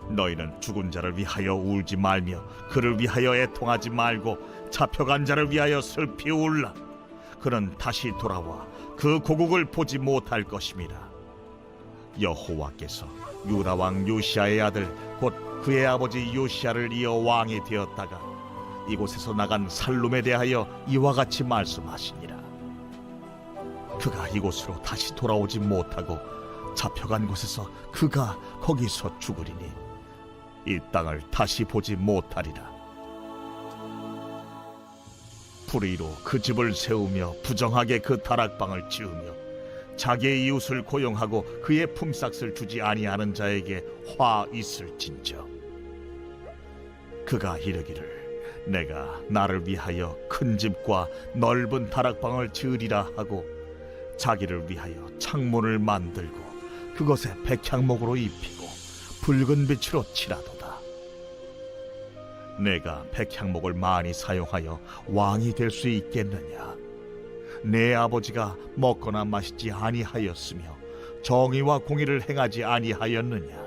너희는 죽은 자를 위하여 울지 말며 그를 위하여 애통하지 말고 잡혀간 자를 위하여 슬피 울라. 그는 다시 돌아와 그 고국을 보지 못할 것임이라. 여호와께서 유다 왕 요시아의 아들 곧 그의 아버지 요시아를 이어 왕이 되었다가 이곳에서 나간 살룸에 대하여 이와 같이 말씀하시니라. 그가 이곳으로 다시 돌아오지 못하고 잡혀간 곳에서 그가 거기서 죽으리니 이 땅을 다시 보지 못하리라. 불의로 그 집을 세우며 부정하게 그 다락방을 지으며 자기의 이웃을 고용하고 그의 품삯을 주지 아니하는 자에게 화 있을진저. 그가 이르기를 내가 나를 위하여 큰 집과 넓은 다락방을 지으리라 하고 자기를 위하여 창문을 만들고 그것에 백향목으로 입히고 붉은 빛으로 칠하도다. 내가 백향목을 많이 사용하여 왕이 될 수 있겠느냐? 내 아버지가 먹거나 마시지 아니하였으며 정의와 공의를 행하지 아니하였느냐?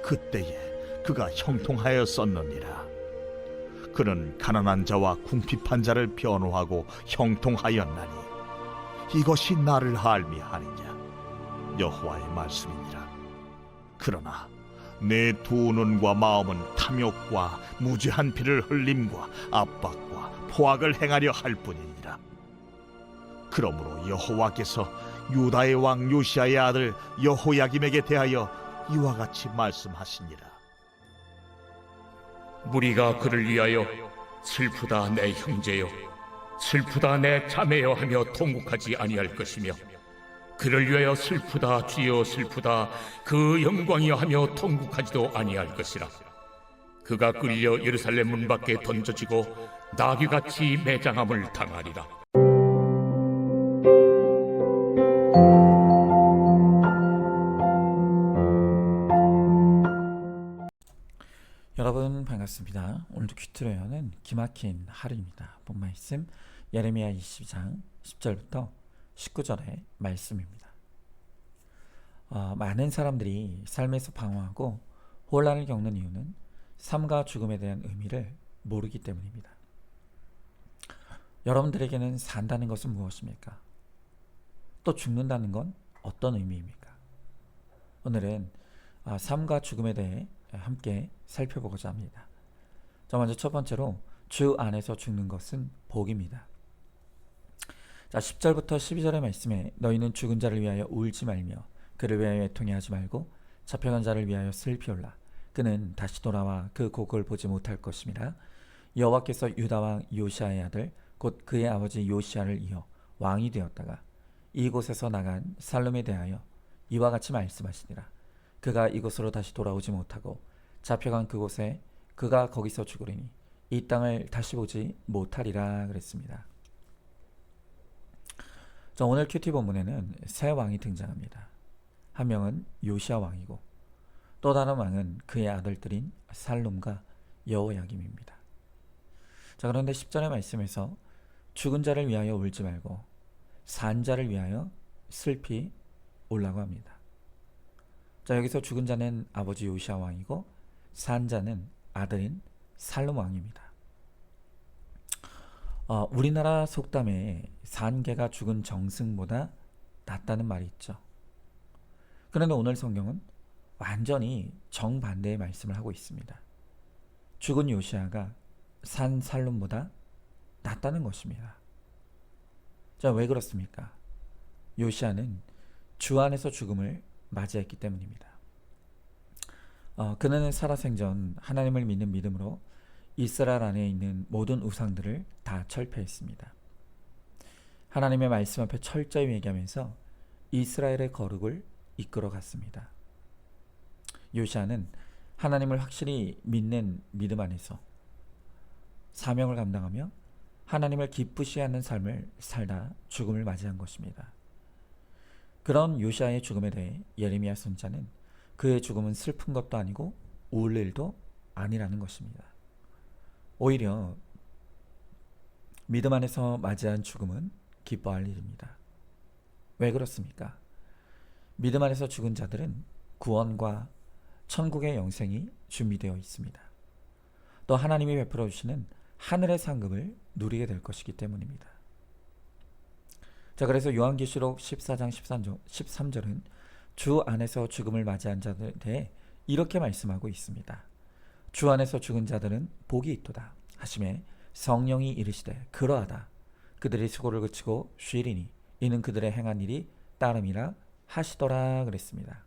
그때에 그가 형통하였었느니라. 그는 가난한 자와 궁핍한 자를 변호하고 형통하였나니 이것이 나를 할미하느냐? 여호와의 말씀이니라. 그러나 내 두 눈과 마음은 탐욕과 무죄한 피를 흘림과 압박과 포악을 행하려 할 뿐이니라. 그러므로 여호와께서 유다의 왕 요시아의 아들 여호야김에게 대하여 이와 같이 말씀하시니라. 무리가 그를 위하여 슬프다 내 형제여, 슬프다 내 자매여 하며 통곡하지 아니할 것이며, 그를 위하여 슬프다 주여 슬프다 그 영광이여 하며 통곡하지도 아니할 것이라. 그가 끌려 예루살렘 문 밖에 던져지고 나귀같이 매장함을 당하리라. 여러분 반갑습니다. 오늘도 큐티로 여는 기막힌 하루입니다. 본 말씀 예레미야 22장 10절부터 19절의 말씀입니다. 많은 사람들이 삶에서 방황하고 혼란을 겪는 이유는 삶과 죽음에 대한 의미를 모르기 때문입니다. 여러분들에게는 산다는 것은 무엇입니까? 또 죽는다는 건 어떤 의미입니까? 오늘은 삶과 죽음에 대해 함께 살펴보고자 합니다. 먼저 첫 번째로 주 안에서 죽는 것은 복입니다. 10절부터 12절의 말씀에 너희는 죽은 자를 위하여 울지 말며 그를 위하여 애통해 하지 말고 잡혀간 자를 위하여 슬피 울라. 그는 다시 돌아와 그 고국을 보지 못할 것임이라. 여호와께서 유다 왕 요시아의 아들 곧 그의 아버지 요시아를 이어 왕이 되었다가 이곳에서 나간 살룸에 대하여 이와 같이 말씀하시니라. 그가 이곳으로 다시 돌아오지 못하고 잡혀간 그곳에 그가 거기서 죽으리니 이 땅을 다시 보지 못하리라 그랬습니다. 오늘 큐티 본문에는 세 왕이 등장합니다. 한 명은 요시아 왕이고 또 다른 왕은 그의 아들들인 살룸과 여호야김입니다. 그런데 10절의 말씀에서 죽은 자를 위하여 울지 말고 산 자를 위하여 슬피 울라고 합니다. 여기서 죽은 자는 아버지 요시아 왕이고 산 자는 아들인 살룸 왕입니다. 우리나라 속담에 산 개가 죽은 정승보다 낫다는 말이 있죠. 그런데 오늘 성경은 완전히 정반대의 말씀을 하고 있습니다. 죽은 요시아가 산 살룸보다 낫다는 것입니다. 왜 그렇습니까? 요시아는 주 안에서 죽음을 맞이했기 때문입니다. 그는 살아생전 하나님을 믿는 믿음으로 이스라엘 안에 있는 모든 우상들을 다 철폐했습니다. 하나님의 말씀 앞에 철저히 회개하면서 이스라엘의 거룩을 이끌어 갔습니다. 요시아는 하나님을 확실히 믿는 믿음 안에서 사명을 감당하며 하나님을 기쁘시게 하는 삶을 살다 죽음을 맞이한 것입니다. 그런 요시아의 죽음에 대해 예레미야 선지자는 그의 죽음은 슬픈 것도 아니고 울 일도 아니라는 것입니다. 오히려 믿음 안에서 맞이한 죽음은 기뻐할 일입니다. 왜 그렇습니까? 믿음 안에서 죽은 자들은 구원과 천국의 영생이 준비되어 있습니다. 또 하나님이 베풀어 주시는 하늘의 상급을 누리게 될 것이기 때문입니다. 자, 그래서 요한계시록 14장 13절은 주 안에서 죽음을 맞이한 자들에 대해 이렇게 말씀하고 있습니다. 주 안에서 죽은 자들은 복이 있도다 하시매 성령이 이르시되 그러하다. 그들이 수고를 그치고 쉬리니 이는 그들의 행한 일이 따름이라 하시더라 그랬습니다.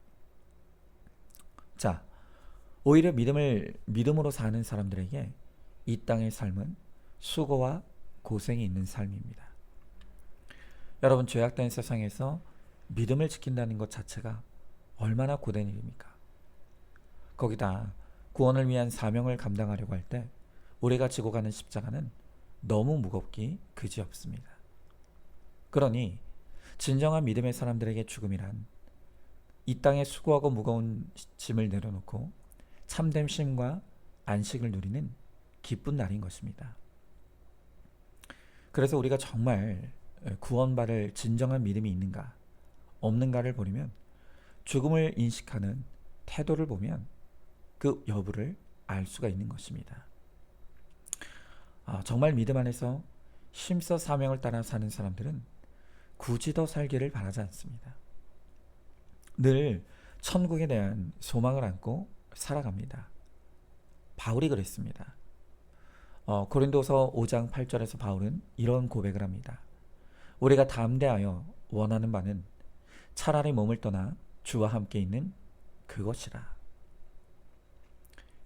자, 오히려 믿음으로 사는 사람들에게 이 땅의 삶은 수고와 고생이 있는 삶입니다. 여러분, 죄악된 세상에서 믿음을 지킨다는 것 자체가 얼마나 고된 일입니까? 거기다 구원을 위한 사명을 감당하려고 할 때 우리가 지고 가는 십자가는 너무 무겁기 그지없습니다. 그러니 진정한 믿음의 사람들에게 죽음이란 이 땅에 수고하고 무거운 짐을 내려놓고 참된 쉼과 안식을 누리는 기쁜 날인 것입니다. 그래서 우리가 정말 구원받을 진정한 믿음이 있는가 없는가를 보려면 죽음을 인식하는 태도를 보면 그 여부를 알 수가 있는 것입니다. 정말 믿음 안에서 힘써 사명을 따라 사는 사람들은 굳이 더 살기를 바라지 않습니다. 늘 천국에 대한 소망을 안고 살아갑니다. 바울이 그랬습니다. 고린도서 5장 8절에서 바울은 이런 고백을 합니다. 우리가 담대하여 원하는 바는 차라리 몸을 떠나 주와 함께 있는 그것이라.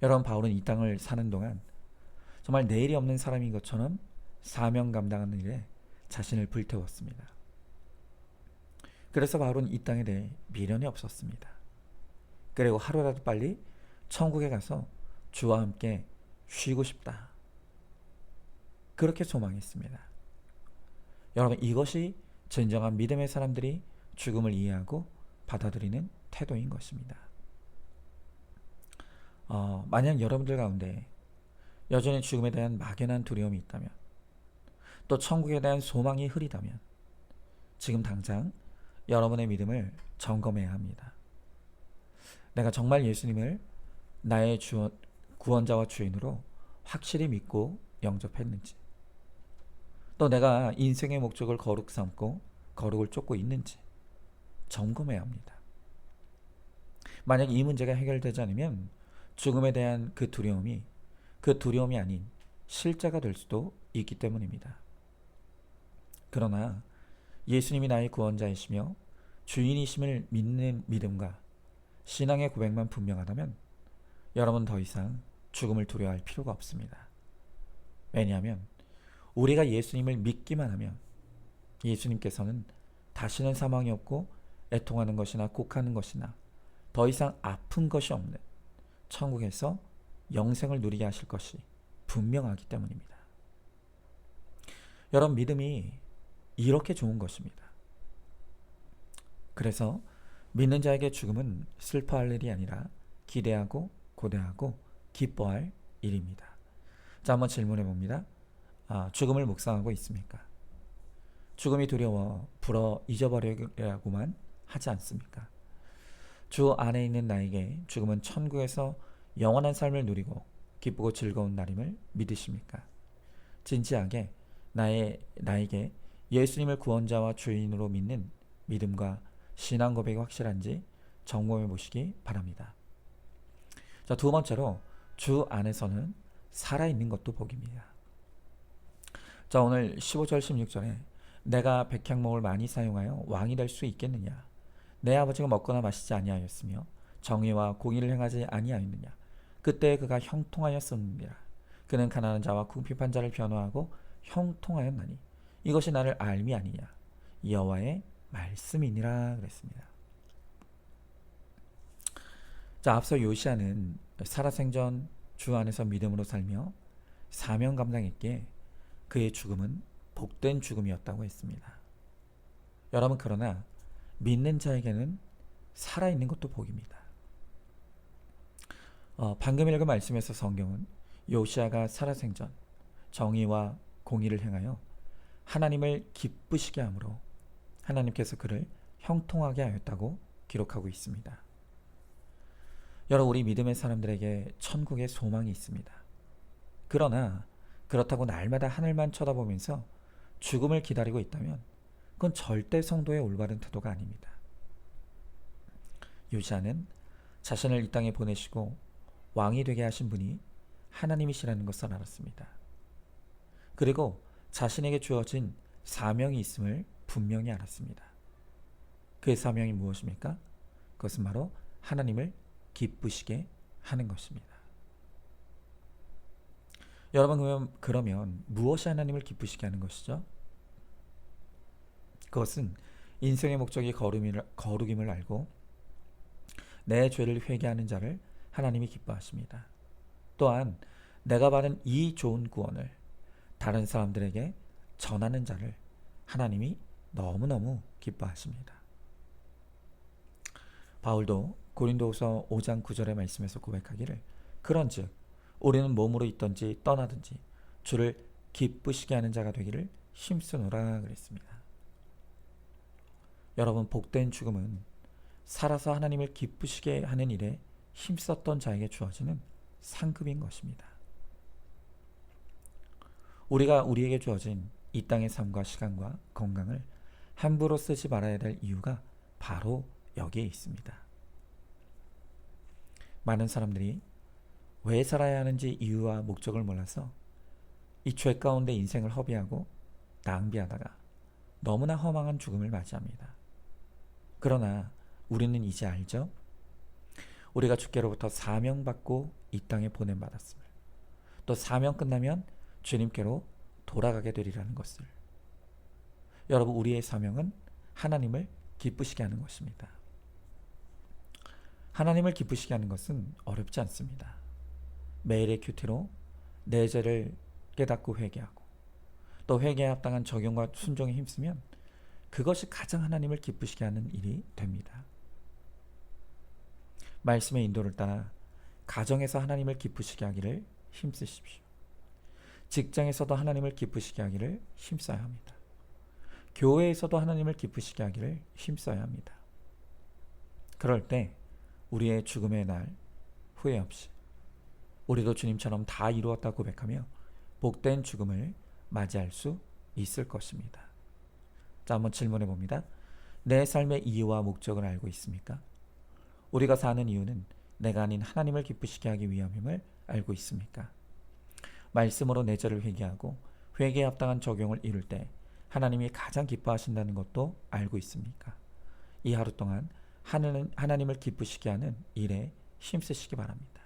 여러분, 바울은 이 땅을 사는 동안 정말 내일이 없는 사람인 것처럼 사명 감당하는 일에 자신을 불태웠습니다. 그래서 바울은 이 땅에 대해 미련이 없었습니다. 그리고 하루라도 빨리 천국에 가서 주와 함께 쉬고 싶다. 그렇게 소망했습니다. 여러분, 이것이 진정한 믿음의 사람들이 죽음을 이해하고 받아들이는 태도인 것입니다. 만약 여러분들 가운데 여전히 죽음에 대한 막연한 두려움이 있다면, 또 천국에 대한 소망이 흐리다면 지금 당장 여러분의 믿음을 점검해야 합니다. 내가 정말 예수님을 나의 구원자와 주인으로 확실히 믿고 영접했는지, 또 내가 인생의 목적을 거룩 삼고 거룩을 쫓고 있는지 점검해야 합니다. 만약 이 문제가 해결되지 않으면 죽음에 대한 그 두려움이 아닌 실제가 될 수도 있기 때문입니다. 그러나 예수님이 나의 구원자이시며 주인이심을 믿는 믿음과 신앙의 고백만 분명하다면 여러분 더 이상 죽음을 두려워할 필요가 없습니다. 왜냐하면 우리가 예수님을 믿기만 하면 예수님께서는 다시는 사망이 없고 애통하는 것이나 곡하는 것이나 더 이상 아픈 것이 없는 천국에서 영생을 누리게 하실 것이 분명하기 때문입니다. 여러분, 믿음이 이렇게 좋은 것입니다. 그래서 믿는 자에게 죽음은 슬퍼할 일이 아니라 기대하고 고대하고 기뻐할 일입니다. 자, 한번 질문해 봅니다. 죽음을 묵상하고 있습니까? 죽음이 두려워 불어 잊어버리려고만 하지 않습니까? 주 안에 있는 나에게 죽음은 천국에서 영원한 삶을 누리고 기쁘고 즐거운 날임을 믿으십니까? 진지하게 나에게 예수님을 구원자와 주인으로 믿는 믿음과 신앙 고백이 확실한지 점검해 보시기 바랍니다. 자, 두 번째로 주 안에서는 살아있는 것도 복입니다. 자, 오늘 15절 16절에 내가 백향목을 많이 사용하여 왕이 될 수 있겠느냐? 내 아버지가 먹거나 마시지 아니하였으며 정의와 공의를 행하지 아니하였느냐? 그때 그가 형통하였었느니라. 그는 가난한 자와 궁핍한 자를 변호하고 형통하였나니 이것이 나를 알미 아니냐? 여호와의 말씀이니라 그랬습니다. 자, 앞서 요시야는 살아생전 주 안에서 믿음으로 살며 사명 감당했기에 그의 죽음은 복된 죽음이었다고 했습니다. 여러분, 그러나 믿는 자에게는 살아있는 것도 복입니다. 방금 읽은 말씀에서 성경은 요시야가 살아생전 정의와 공의를 행하여 하나님을 기쁘시게 함으로 하나님께서 그를 형통하게 하였다고 기록하고 있습니다. 여러분, 우리 믿음의 사람들에게 천국에 소망이 있습니다. 그러나 그렇다고 날마다 하늘만 쳐다보면서 죽음을 기다리고 있다면 그건 절대 성도의 올바른 태도가 아닙니다. 요시야는 자신을 이 땅에 보내시고 왕이 되게 하신 분이 하나님이시라는 것을 알았습니다. 그리고 자신에게 주어진 사명이 있음을 분명히 알았습니다. 그의 사명이 무엇입니까? 그것은 바로 하나님을 기쁘시게 하는 것입니다. 여러분, 그러면 무엇이 하나님을 기쁘시게 하는 것이죠? 그것은 인생의 목적이 거룩임을 알고 내 죄를 회개하는 자를 하나님이 기뻐하십니다. 또한 내가 받은 이 좋은 구원을 다른 사람들에게 전하는 자를 하나님이 너무너무 기뻐하십니다. 바울도 고린도후서 5장 9절의 말씀에서 고백하기를 그런즉 우리는 몸으로 있든지 떠나든지 주를 기쁘시게 하는 자가 되기를 힘쓰노라 그랬습니다. 여러분, 복된 죽음은 살아서 하나님을 기쁘시게 하는 일에 힘썼던 자에게 주어지는 상급인 것입니다. 우리가 우리에게 주어진 이 땅의 삶과 시간과 건강을 함부로 쓰지 말아야 될 이유가 바로 여기에 있습니다. 많은 사람들이 왜 살아야 하는지 이유와 목적을 몰라서 이 죄 가운데 인생을 허비하고 낭비하다가 너무나 허망한 죽음을 맞이합니다. 그러나 우리는 이제 알죠? 우리가 주께로부터 사명받고 이 땅에 보냄받았음을, 또 사명 끝나면 주님께로 돌아가게 되리라는 것을. 여러분, 우리의 사명은 하나님을 기쁘시게 하는 것입니다. 하나님을 기쁘시게 하는 것은 어렵지 않습니다. 매일의 큐티로 내 죄를 깨닫고 회개하고 또 회개에 합당한 적용과 순종에 힘쓰면 그것이 가장 하나님을 기쁘시게 하는 일이 됩니다. 말씀의 인도를 따라 가정에서 하나님을 기쁘시게 하기를 힘쓰십시오. 직장에서도 하나님을 기쁘시게 하기를 힘써야 합니다. 교회에서도 하나님을 기쁘시게 하기를 힘써야 합니다. 그럴 때 우리의 죽음의 날 후회 없이 우리도 주님처럼 다 이루었다고 고백하며 복된 죽음을 맞이할 수 있을 것입니다. 자, 한번 질문해 봅니다. 내 삶의 이유와 목적을 알고 있습니까? 우리가 사는 이유는 내가 아닌 하나님을 기쁘시게 하기 위함임을 알고 있습니까? 말씀으로 내 죄를 회개하고 회개에 합당한 적용을 이룰 때 하나님이 가장 기뻐하신다는 것도 알고 있습니까? 이 하루 동안 하나님을 기쁘시게 하는 일에 힘쓰시기 바랍니다.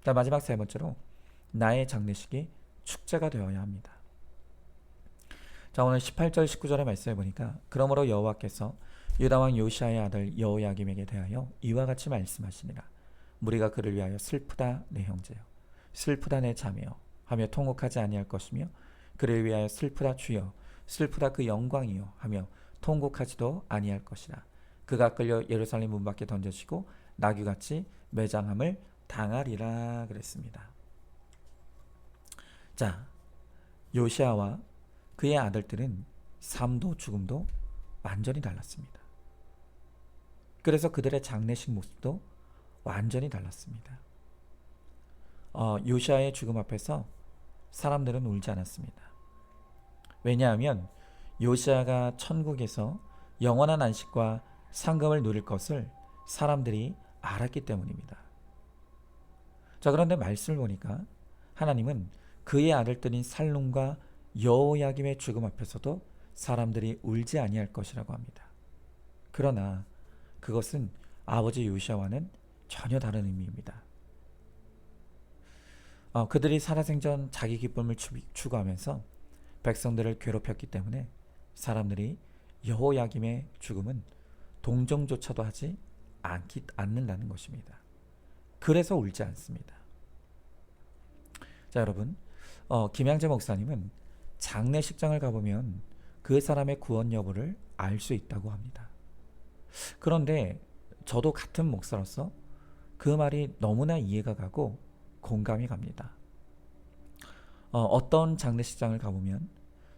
자, 마지막 세 번째로 나의 장례식이 축제가 되어야 합니다. 자, 오늘 18절 19절의 말씀해 보니까 그러므로 여호와께서 유다왕 요시야의 아들 여호야김에게 대하여 이와 같이 말씀하시니라. 무리가 그를 위하여 슬프다 내 형제여, 슬프다 내 자매여 하며 통곡하지 아니할 것이며 그를 위하여 슬프다 주여, 슬프다 그 영광이여 하며 통곡하지도 아니할 것이라. 그가 끌려 예루살렘 문 밖에 던져지고 나귀같이 매장함을 당하리라 그랬습니다. 자, 요시야와 그의 아들들은 삶도 죽음도 완전히 달랐습니다. 그래서 그들의 장례식 모습도 완전히 달랐습니다. 요시야의 죽음 앞에서 사람들은 울지 않았습니다. 왜냐하면 요시야가 천국에서 영원한 안식과 상급을 누릴 것을 사람들이 알았기 때문입니다. 자, 그런데 말씀을 보니까 하나님은 그의 아들들인 살룸과 여호야김의 죽음 앞에서도 사람들이 울지 아니할 것이라고 합니다. 그러나 그것은 아버지 요시야와는 전혀 다른 의미입니다. 그들이 살아생전 자기 기쁨을 추구하면서 백성들을 괴롭혔기 때문에 사람들이 여호야김의 죽음은 동정조차도 하지 않는다는 것입니다. 그래서 울지 않습니다. 자, 여러분, 김양재 목사님은 장례식장을 가보면 그 사람의 구원 여부를 알 수 있다고 합니다. 그런데 저도 같은 목사로서 그 말이 너무나 이해가 가고 공감이 갑니다. 어떤 장례식장을 가보면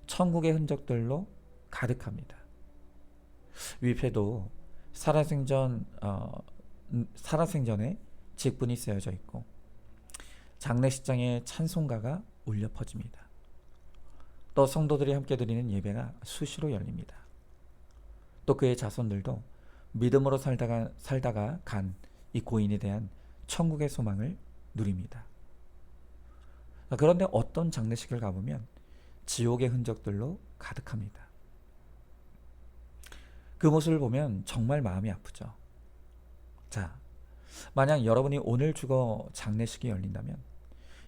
천국의 흔적들로 가득합니다. 위패도 살아생전 살아생전에 직분이 쓰여져 있고 장례식장에 찬송가가 울려 퍼집니다. 또 성도들이 함께 드리는 예배가 수시로 열립니다. 또 그의 자손들도 믿음으로 살다가 간 이 고인에 대한 천국의 소망을 누립니다. 그런데 어떤 장례식을 가보면 지옥의 흔적들로 가득합니다. 그 모습을 보면 정말 마음이 아프죠. 자, 만약 여러분이 오늘 죽어 장례식이 열린다면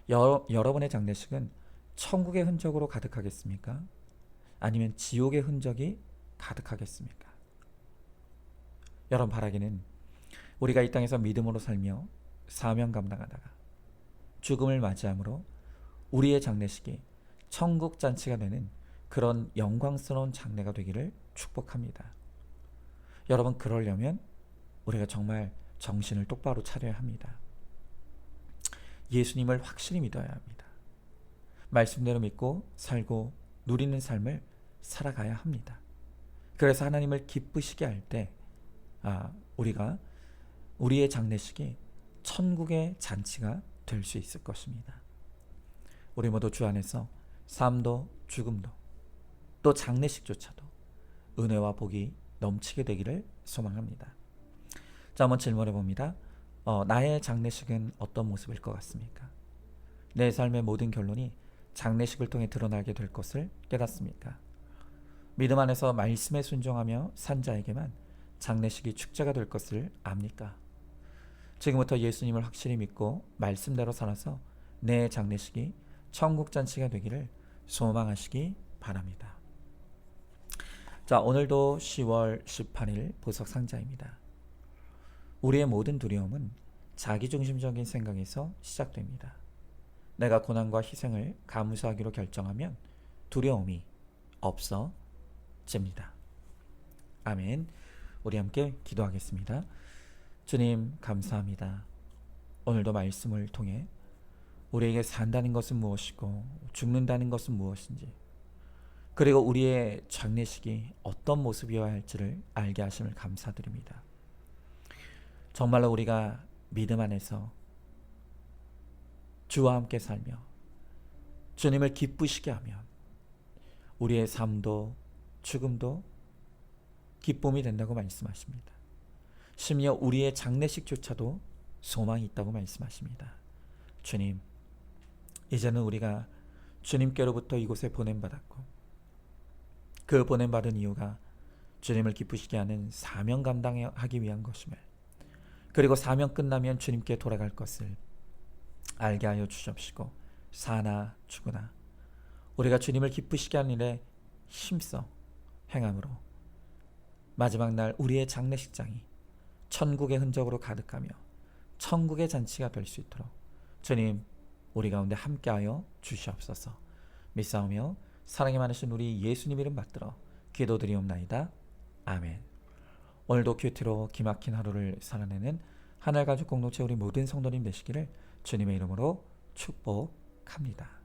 여러분의 장례식은 천국의 흔적으로 가득하겠습니까? 아니면 지옥의 흔적이 가득하겠습니까? 여러분 바라기는 우리가 이 땅에서 믿음으로 살며 사명 감당하다가 죽음을 맞이함으로 우리의 장례식이 천국 잔치가 되는 그런 영광스러운 장례가 되기를 축복합니다. 여러분 그러려면 우리가 정말 정신을 똑바로 차려야 합니다. 예수님을 확실히 믿어야 합니다. 말씀대로 믿고 살고 누리는 삶을 살아가야 합니다. 그래서 하나님을 기쁘시게 할 때 우리가 우리의 장례식이 천국의 잔치가 될 수 있을 것입니다. 우리 모두 주 안에서 삶도 죽음도 또 장례식조차도 은혜와 복이 넘치게 되기를 소망합니다. 자, 한번 질문해 봅니다. 나의 장례식은 어떤 모습일 것 같습니까? 내 삶의 모든 결론이 장례식을 통해 드러나게 될 것을 깨닫습니까? 믿음 안에서 말씀에 순종하며 산 자에게만 장례식이 축제가 될 것을 압니까? 지금부터 예수님을 확실히 믿고 말씀대로 살아서 내 장례식이 천국 잔치가 되기를 소망하시기 바랍니다. 자, 오늘도 10월 18일 보석 상자입니다. 우리의 모든 두려움은 자기중심적인 생각에서 시작됩니다. 내가 고난과 희생을 감수하기로 결정하면 두려움이 없어집니다. 아멘. 우리 함께 기도하겠습니다. 주님 감사합니다. 오늘도 말씀을 통해 우리에게 산다는 것은 무엇이고 죽는다는 것은 무엇인지 그리고 우리의 장례식이 어떤 모습이어야 할지를 알게 하심을 감사드립니다. 정말로 우리가 믿음 안에서 주와 함께 살며 주님을 기쁘시게 하면 우리의 삶도 죽음도 기쁨이 된다고 말씀하십니다. 심지어 우리의 장례식조차도 소망이 있다고 말씀하십니다. 주님, 이제는 우리가 주님께로부터 이곳에 보냄받았고 그 보냄받은 이유가 주님을 기쁘시게 하는 사명 감당하기 위한 것임을 그리고 사명 끝나면 주님께 돌아갈 것을 알게 하여 주십시고 사나 죽으나 우리가 주님을 기쁘시게 하는 일에 힘써 행함으로 마지막 날 우리의 장례식장이 천국의 흔적으로 가득하며 천국의 잔치가 될 수 있도록 주님 우리 가운데 함께하여 주시옵소서. 믿사오며 사랑이 많으신 우리 예수님 이름 받들어 기도드리옵나이다. 아멘. 오늘도 큐티로 기막힌 하루를 살아내는 하늘가족 공동체 우리 모든 성도님 되시기를 주님의 이름으로 축복합니다.